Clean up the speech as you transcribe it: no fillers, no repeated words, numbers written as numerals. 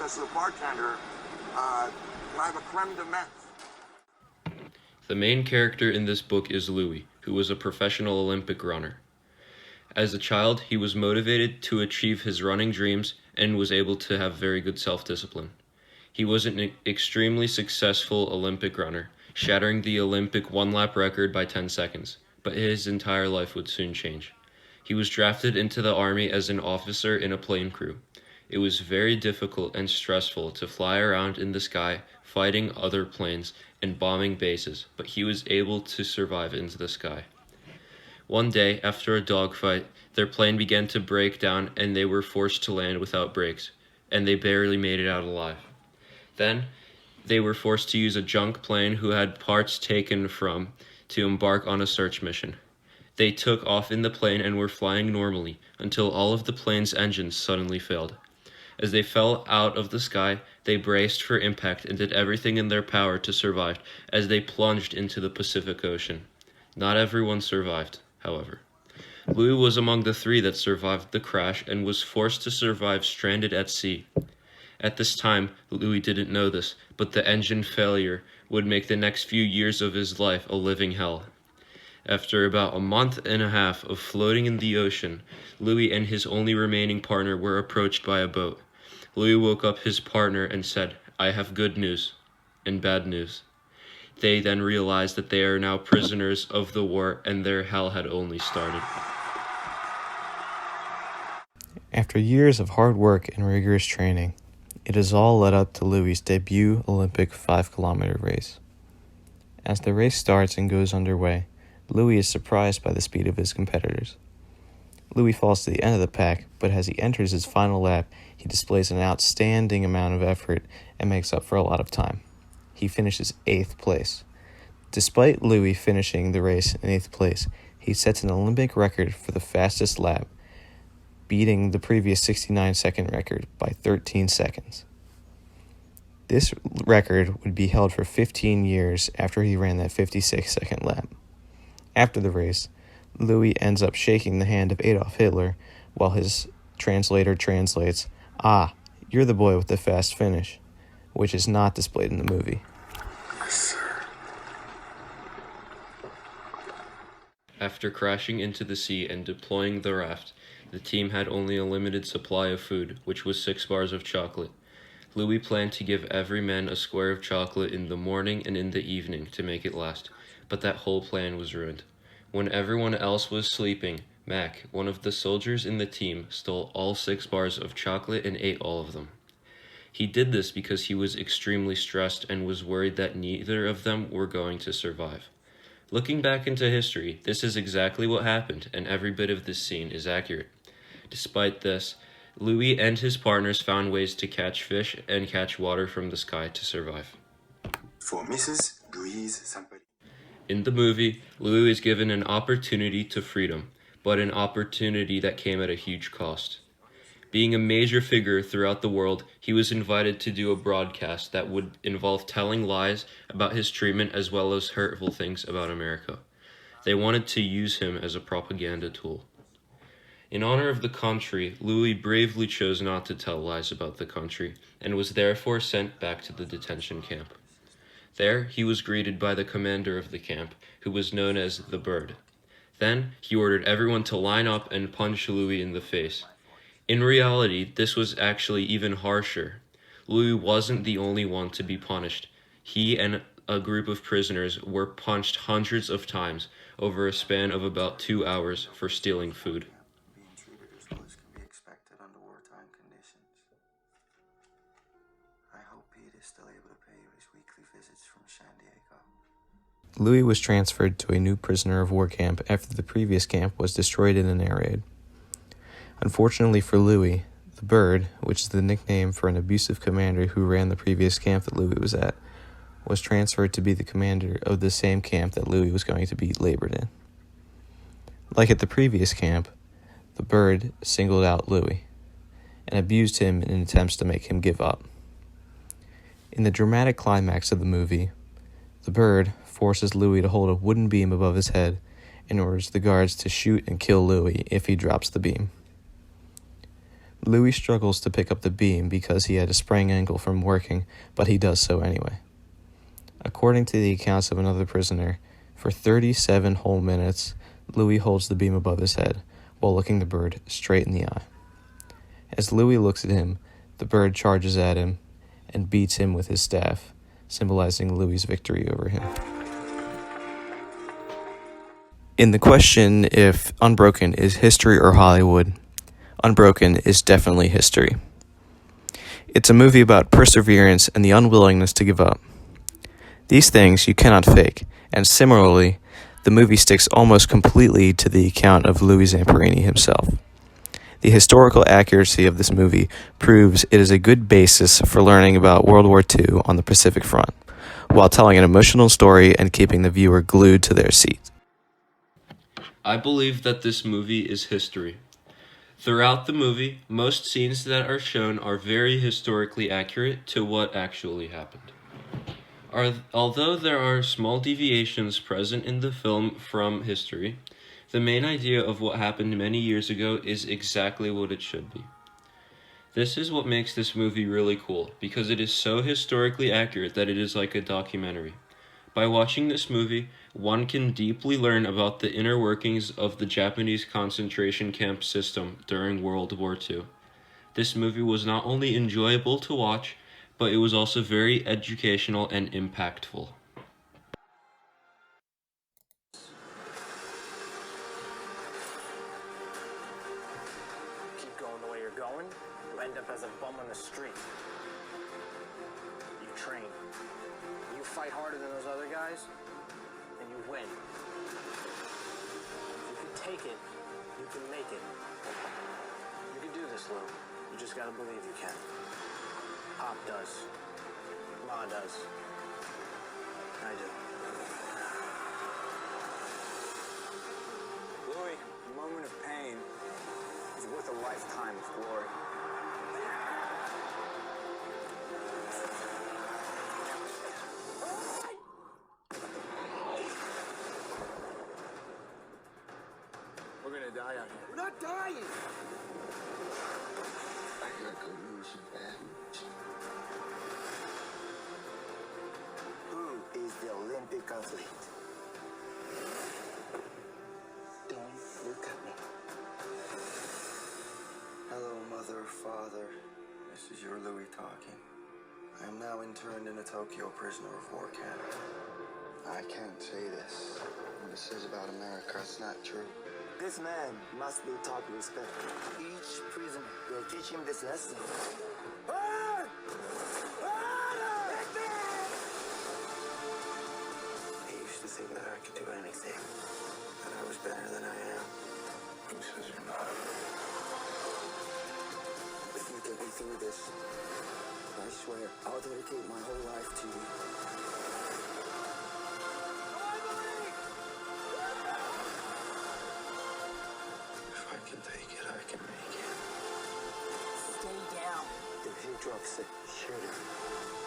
says to the bartender, "Can I have a creme de menthe?" The main character in this book is Louis, who was a professional Olympic runner. As a child, he was motivated to achieve his running dreams and was able to have very good self-discipline. He was an extremely successful Olympic runner, shattering the Olympic one-lap record by 10 seconds, but his entire life would soon change. He was drafted into the army as an officer in a plane crew. It was very difficult and stressful to fly around in the sky, fighting other planes and bombing bases, but he was able to survive into the sky. One day, after a dogfight, their plane began to break down and they were forced to land without brakes, and they barely made it out alive. Then, they were forced to use a junk plane who had parts taken from to embark on a search mission. They took off in the plane and were flying normally until all of the plane's engines suddenly failed. As they fell out of the sky, they braced for impact and did everything in their power to survive as they plunged into the Pacific Ocean. Not everyone survived, however. Louis was among the 3 that survived the crash and was forced to survive stranded at sea. At this time, Louis didn't know this, but the engine failure would make the next few years of his life a living hell. After about a month and a half of floating in the ocean, Louis and his only remaining partner were approached by a boat. Louis woke up his partner and said, "I have good news and bad news." They then realized that they are now prisoners of the war and their hell had only started. After years of hard work and rigorous training, it has all led up to Louis' debut Olympic 5-kilometer race. As the race starts and goes underway, Louis is surprised by the speed of his competitors. Louis falls to the end of the pack, but as he enters his final lap, he displays an outstanding amount of effort and makes up for a lot of time. He finishes 8th place. Despite Louis finishing the race in 8th place, he sets an Olympic record for the fastest lap, beating the previous 69-second record by 13 seconds. This record would be held for 15 years after he ran that 56-second lap. After the race, Louis ends up shaking the hand of Adolf Hitler while his translator translates, "Ah, you're the boy with the fast finish," which is not displayed in the movie. After crashing into the sea and deploying the raft, the team had only a limited supply of food, which was 6 bars of chocolate. Louis planned to give every man a square of chocolate in the morning and in the evening to make it last, but that whole plan was ruined. When everyone else was sleeping, Mac, one of the soldiers in the team, stole all 6 bars of chocolate and ate all of them. He did this because he was extremely stressed and was worried that neither of them were going to survive. Looking back into history, this is exactly what happened, and every bit of this scene is accurate. Despite this, Louis and his partners found ways to catch fish and catch water from the sky to survive. For Mrs. Louise Sampoli. In the movie, Louis is given an opportunity to freedom, but an opportunity that came at a huge cost. Being a major figure throughout the world, he was invited to do a broadcast that would involve telling lies about his treatment as well as hurtful things about America. They wanted to use him as a propaganda tool. In honor of the country, Louis bravely chose not to tell lies about the country and was therefore sent back to the detention camp. There, he was greeted by the commander of the camp, who was known as the Bird. Then, he ordered everyone to line up and punch Louis in the face. In reality, this was actually even harsher. Louis wasn't the only one to be punished. He and a group of prisoners were punched hundreds of times over a span of about 2 hours for stealing food. Being treated as well as can be expected under wartime conditions. I hope Pete is still able to pay you his weekly visits from San Diego. Louis was transferred to a new prisoner of war camp after the previous camp was destroyed in an air raid. Unfortunately for Louis, the Bird, which is the nickname for an abusive commander who ran the previous camp that Louis was at, was transferred to be the commander of the same camp that Louis was going to be labored in. Like at the previous camp, the Bird singled out Louis and abused him in attempts to make him give up. In the dramatic climax of the movie, the Bird forces Louis to hold a wooden beam above his head and orders the guards to shoot and kill Louis if he drops the beam. Louis struggles to pick up the beam because he had a sprained ankle from working, but he does so anyway. According to the accounts of another prisoner, for 37 whole minutes, Louis holds the beam above his head while looking the bird straight in the eye. As Louis looks at him, the bird charges at him and beats him with his staff, symbolizing Louis's victory over him. In the question if Unbroken is history or Hollywood, Unbroken is definitely history. It's a movie about perseverance and the unwillingness to give up. These things you cannot fake, and similarly, the movie sticks almost completely to the account of Louis Zamperini himself. The historical accuracy of this movie proves it is a good basis for learning about World War II on the Pacific Front, while telling an emotional story and keeping the viewer glued to their seat. I believe that this movie is history. Throughout the movie, most scenes that are shown are very historically accurate to what actually happened. Although there are small deviations present in the film from history, the main idea of what happened many years ago is exactly what it should be. This is what makes this movie really cool, because it is so historically accurate that it is like a documentary. By watching this movie, one can deeply learn about the inner workings of the Japanese concentration camp system during World War II. This movie was not only enjoyable to watch, but it was also very educational and impactful. Keep going the way you're going, you end up as a bum on the street. You train. You fight harder than those other guys, and you win. If you can take it, you can make it. You can do this, Lou. You just gotta believe you can. Pop does. Ma does. I do. Louis, a moment of pain is worth a lifetime of glory. We're gonna die out here. We're not dying! I got good news and bad news. Who is the Olympic athlete? Don't look at me. Hello, mother, father. This is your Louis talking. I am now interned in a Tokyo prisoner of war camp. I can't say this. What it says about America, it's not true. This man must be taught respect. Each prisoner will teach him this lesson. He used to think that I could do anything, that I was better than I am. Who says you're not? If you get me through this, I swear I'll dedicate my whole life to you. If I can take it, I can make it. Stay down. If he drops it, shoot him.